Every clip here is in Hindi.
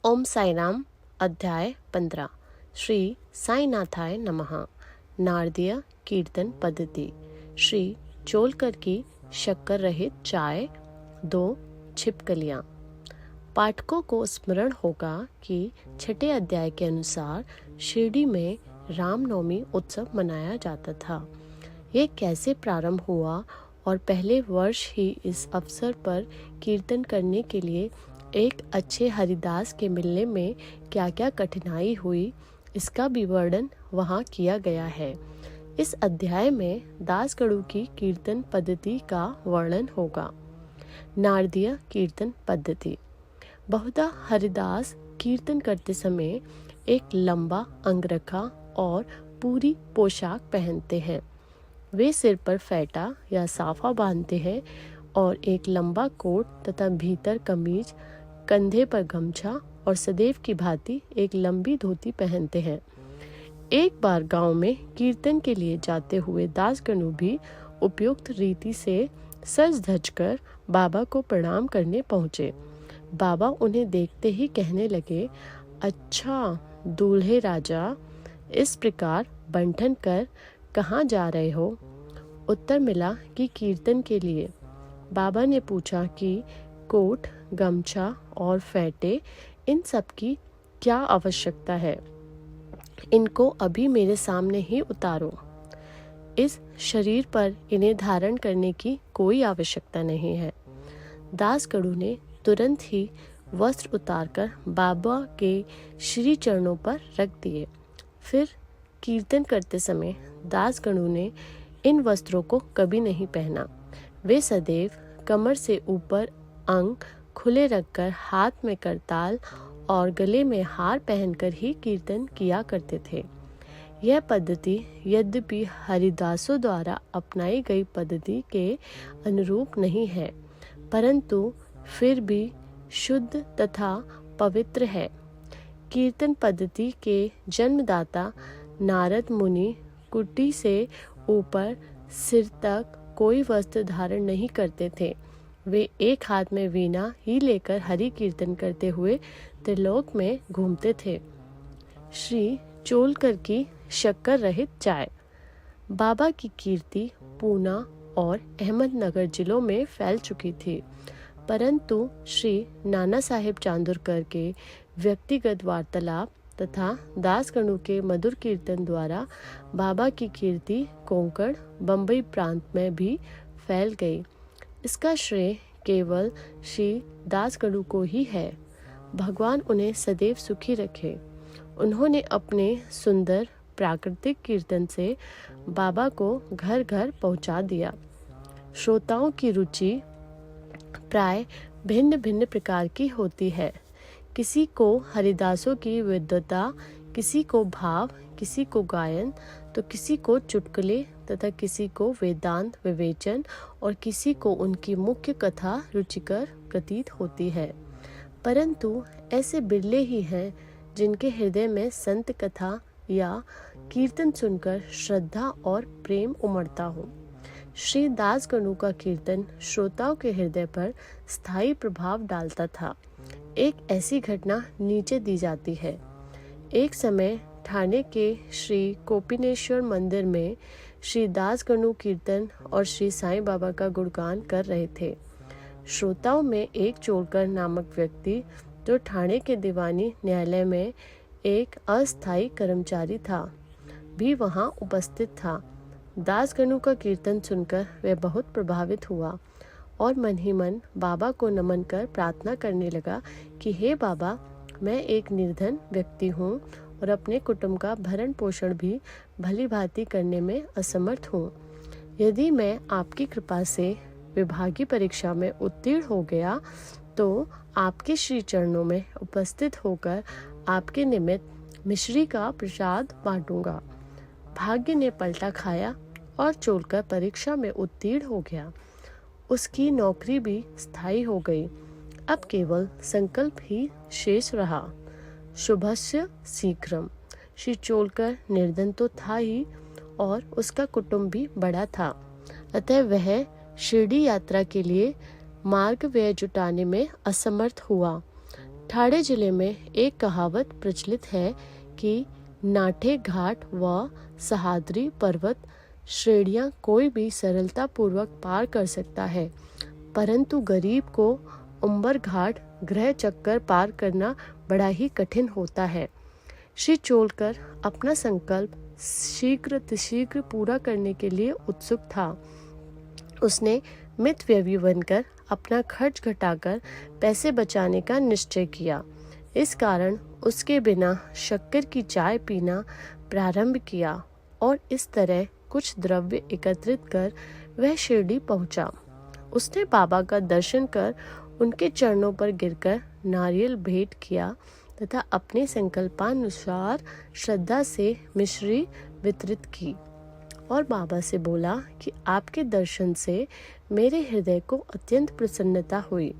ओम साई राम। अध्याय 15। श्री साईनाथाय नमः। नारदीय कीर्तन पद्धति। श्री चोलकर की शक्कर रहित चाय, 2 छिपकलियाँ। पाठकों को स्मरण होगा कि छठे अध्याय के अनुसार शिरडी में रामनवमी उत्सव मनाया जाता था। यह कैसे प्रारंभ हुआ और पहले वर्ष ही इस अवसर पर कीर्तन करने के लिए एक अच्छे हरिदास के मिलने में क्या क्या कठिनाई हुई, इसका भी वर्णन वहाँ किया गया है। इस अध्याय में दासगणु की कीर्तन पद्धति का वर्णन होगा। नारदीय कीर्तन पद्धति। बहुधा हरिदास कीर्तन करते समय एक लंबा अंगरखा और पूरी पोशाक पहनते हैं। वे सिर पर फेटा या साफा बांधते हैं और एक लंबा कोट तथा भीतर कमीज, कंधे पर गमछा और सदैव की भांति एक लंबी धोती पहनते हैं। एक बार गांव में कीर्तन के लिए जाते हुए दासगणु भी उपयुक्त रीति से सज धज कर बाबा को प्रणाम करने पहुँचे। बाबा उन्हें देखते ही कहने लगे, अच्छा दूल्हे राजा, इस प्रकार बंठन कर कहाँ जा रहे हो? उत्तर मिला कि कीर्तन के लिए। बाबा ने पूछा कि कोट, गमछा और फेटे, इन सब की क्या आवश्यकता है? इनको अभी मेरे सामने ही उतारो। इस शरीर पर इन्हें धारण करने की कोई आवश्यकता नहीं है। दासगणु ने तुरंत ही वस्त्र उतारकर बाबा के श्री चरणों पर रख दिए। फिर कीर्तन करते समय दासगणु ने इन वस्त्रों को कभी नहीं पहना। वे सदैव कमर से ऊपर अंग खुले रखकर हाथ में करताल और गले में हार पहनकर ही कीर्तन किया करते थे। यह पद्धति यद्यपि हरिदासों द्वारा अपनाई गई पद्धति के अनुरूप नहीं है, परंतु फिर भी शुद्ध तथा पवित्र है। कीर्तन पद्धति के जन्मदाता नारद मुनि कुटी से ऊपर सिर तक कोई वस्त्र धारण नहीं करते थे। वे एक हाथ में वीणा ही लेकर हरि कीर्तन करते हुए त्रिलोक में घूमते थे। श्री चोलकर की शक्कर रहित चाय। बाबा की कीर्ति पूना और अहमदनगर जिलों में फैल चुकी थी, परंतु श्री नाना साहेब चांदुरकर के व्यक्तिगत वार्तालाप तथा दासगणु के मधुर कीर्तन द्वारा बाबा की कीर्ति कोंकण, बम्बई प्रांत में भी फैल गई। इसका श्रेय केवल श्री दासगणु को ही है। भगवान उन्हें सदैव सुखी रखे। उन्होंने अपने सुंदर प्राकृतिक कीर्तन से बाबा को घर घर पहुंचा दिया। श्रोताओं की रुचि प्राय भिन्न भिन्न प्रकार की होती है। किसी को हरिदासों की विद्वता, किसी को भाव, किसी को गायन, तो किसी को चुटकुले तथा किसी को वेदांत विवेचन और किसी को उनकी मुख्य कथा रुचिकर प्रतीत होती है। परंतु ऐसे बिरले ही हैं जिनके हृदय में संत कथा या कीर्तन सुनकर श्रद्धा और प्रेम उमड़ता हो। श्री दासगणु का कीर्तन श्रोताओं के हृदय पर स्थायी प्रभाव डालता था। एक ऐसी घटना नीचे दी जाती है। एक समय ठाणे के श्री कोपिनेश्वर मंदिर में श्री दासगणु कीर्तन और श्री साईं बाबा का गुणगान कर रहे थे। श्रोताओं में एक चोलकर नामक व्यक्ति, जो ठाणे के दीवानी न्यायालय में एक अस्थायी कर्मचारी था, भी वहां उपस्थित था। दासगणु का कीर्तन सुनकर वह बहुत प्रभावित हुआ और मन ही मन बाबा को नमन कर प्रार्थना करने लगा कि हे बाबा, मैं एक निर्धन व्यक्ति हूँ और अपने कुटुंब का भरण पोषण भी भली भांति करने में असमर्थ हूँ। यदि मैं आपकी कृपा से विभागीय परीक्षा में उत्तीर्ण हो गया तो आपके श्री चरणों में उपस्थित होकर आपके निमित्त मिश्री का प्रसाद बांटूंगा। भाग्य ने पलटा खाया और चोलकर परीक्षा में उत्तीर्ण हो गया। उसकी नौकरी भी स्थायी हो गई। अब केवल संकल्प ही शेष रहा। शुभस्य शीघ्रम। श्री चोलकर निर्धन तो था ही और उसका कुटुंब भी बड़ा था, अतः वह शिरडी यात्रा के लिए मार्ग व्यय जुटाने में असमर्थ हुआ। ठाणे जिले में एक कहावत प्रचलित है कि नाठे घाट व सह्याद्री पर्वत श्रेणियां कोई भी सरलता पूर्वक पार कर सकता है, परंतु गरीब को उम्बर घाट ग्रह चक्कर पार करना बड़ा ही कठिन होता है। श्री चोलकर अपना संकल्प शीघ्र पूरा करने के लिए उत्सुक था। उसने मितव्ययी बनकर अपना खर्च घटाकर पैसे बचाने का निश्चय किया। इस कारण उसके बिना शक्कर की चाय पीना प्रारंभ किया और इस तरह कुछ द्रव्य एकत्रित कर वह शिरडी पहुंचा। उसने बाबा का दर्शन कर उनके चरणों पर गिरकर नारियल भेंट किया तथा अपने संकल्पानुसार श्रद्धा से मिश्री वितरित की और बाबा से बोला कि आपके दर्शन से मेरे हृदय को अत्यंत प्रसन्नता हुई।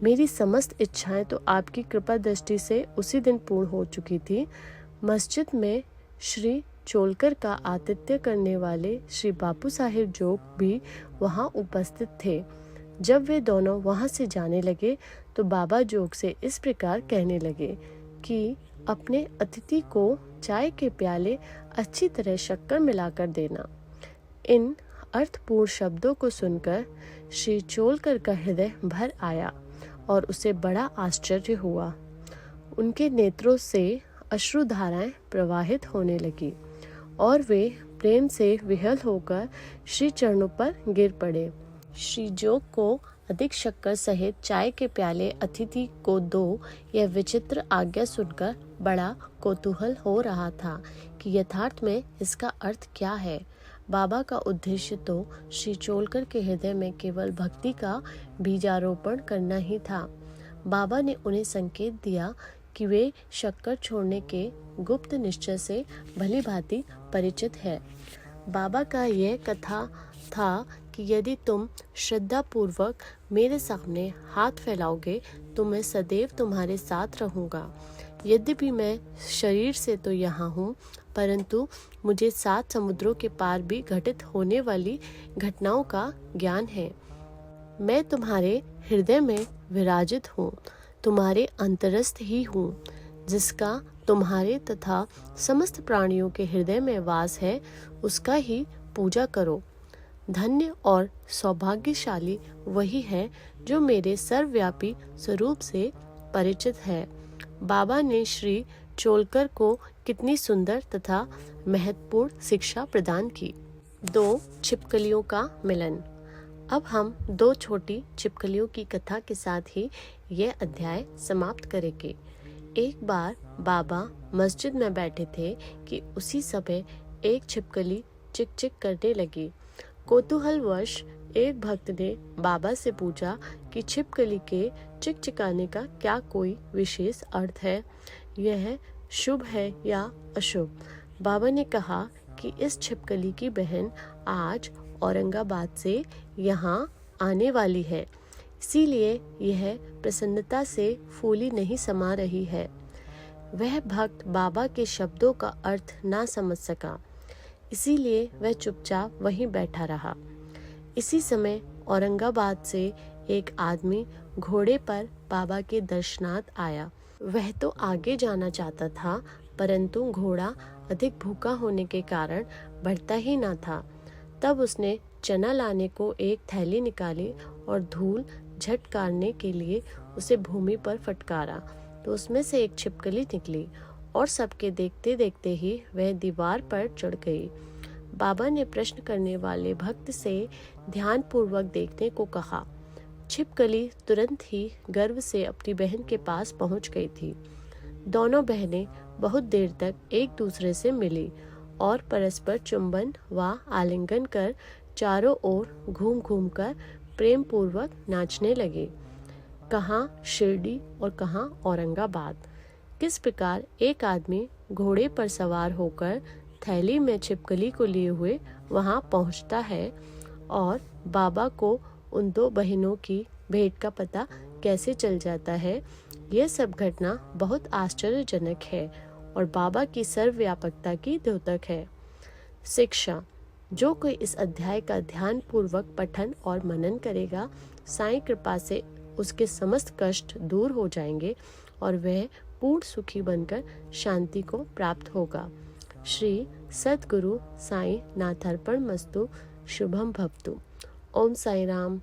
मेरी समस्त इच्छाएं तो आपकी कृपा दृष्टि से उसी दिन पूर्ण हो चुकी थी। मस्जिद में श्री चोलकर का आतिथ्य करने वाले श्री बापू साहिब जोग भी वहां उपस्थित थे। जब वे दोनों वहां से जाने लगे तो बाबा जोग से इस प्रकार कहने लगे कि अपने अतिथि को चाय के प्याले अच्छी तरह शक्कर मिलाकर देना। इन अर्थपूर्ण शब्दों को सुनकर श्री चोलकर का हृदय भर आया और उसे बड़ा आश्चर्य हुआ। उनके नेत्रों से अश्रुधाराएं प्रवाहित होने लगी और वे प्रेम से विह्वल होकर श्री चरणों पर गिर पड़े। श्री जोग को अधिक शक्कर सहित चाय के प्याले अतिथि को दो, यह विचित्र आज्ञा सुनकर बड़ा कौतूहल हो रहा था कि यथार्थ में इसका अर्थ क्या है। बाबा का उद्देश्य तो श्री चोलकर के हृदय में केवल भक्ति का बीजारोपण करना ही था। बाबा ने उन्हें संकेत दिया कि वे शक्कर छोड़ने के गुप्त निश्चय से भली भांति परिचित है। बाबा का यह कथा था कि यदि तुम श्रद्धा पूर्वक मेरे सामने हाथ फैलाओगे तो मैं सदैव तुम्हारे साथ रहूँगा। यद्यपि मैं शरीर से तो यहाँ हूँ, परंतु मुझे 7 समुद्रों के पार भी घटित होने वाली घटनाओं का ज्ञान है। मैं तुम्हारे हृदय में विराजित हूँ, तुम्हारे अंतरस्थ ही हूँ, जिसका तुम्हारे तथा समस्त प्राणियों के हृदय में वास है, उसका ही पूजा करो। धन्य और सौभाग्यशाली वही है जो मेरे सर्वव्यापी स्वरूप से परिचित है। बाबा ने श्री चोलकर को कितनी सुंदर तथा महत्वपूर्ण शिक्षा प्रदान की। 2 छिपकलियों का मिलन। अब हम 2 छोटी छिपकलियों की कथा के साथ ही यह अध्याय समाप्त करेंगे। एक बार बाबा मस्जिद में बैठे थे कि उसी समय एक छिपकली चिक चिक करने लगी। कौतूहलवश एक भक्त ने बाबा से पूछा कि छिपकली के चिकचिकाने का क्या कोई विशेष अर्थ है, यह शुभ है या अशुभ। बाबा ने कहा कि इस छिपकली की बहन आज औरंगाबाद से यहाँ आने वाली है, इसीलिए यह प्रसन्नता से फूली नहीं समा रही है। वह भक्त बाबा के शब्दों का अर्थ ना समझ सका, इसीलिए वह चुपचाप वहीं बैठा रहा। इसी समय औरंगाबाद से एक आदमी घोड़े पर बाबा के दर्शनार्थ आया। वह तो आगे जाना चाहता था, परंतु घोड़ा अधिक भूखा होने के कारण बढ़ता ही ना था। तब उसने चना लाने को एक थैली निकाली और धूल झटकारने के लिए उसे भूमि पर फटकारा तो उसमें से एक छिपकली निकली और सबके देखते देखते ही वह दीवार पर चढ़ गई। बाबा ने प्रश्न करने वाले भक्त से ध्यानपूर्वक देखने को कहा। छिपकली तुरंत ही गर्व से अपनी बहन के पास पहुंच गई थी। दोनों बहनें बहुत देर तक एक दूसरे से मिली और परस्पर चुंबन व आलिंगन कर चारों ओर घूम घूम कर प्रेम पूर्वक नाचने लगे। कहाँ शिरडी और कहाँ औरंगाबाद। किस प्रकार एक आदमी घोड़े पर सवार होकर थैली में छिपकली को लिए हुए वहां पहुंचता है और बाबा को उन 2 बहनों की भेंट का पता कैसे चल जाता है, यह सब घटना बहुत आश्चर्यजनक है और बाबा की सर्वव्यापकता की द्योतक है। शिक्षा। जो कोई इस अध्याय का ध्यान पूर्वक पठन और मनन करेगा, साईं कृपा से उसके समस्त कष्ट दूर हो जाएंगे और वह पूर्ण सुखी बनकर शांति को प्राप्त होगा। श्री सद्गुरु साई नाथार्पण मस्तु। शुभम भवतु। ओम साई राम।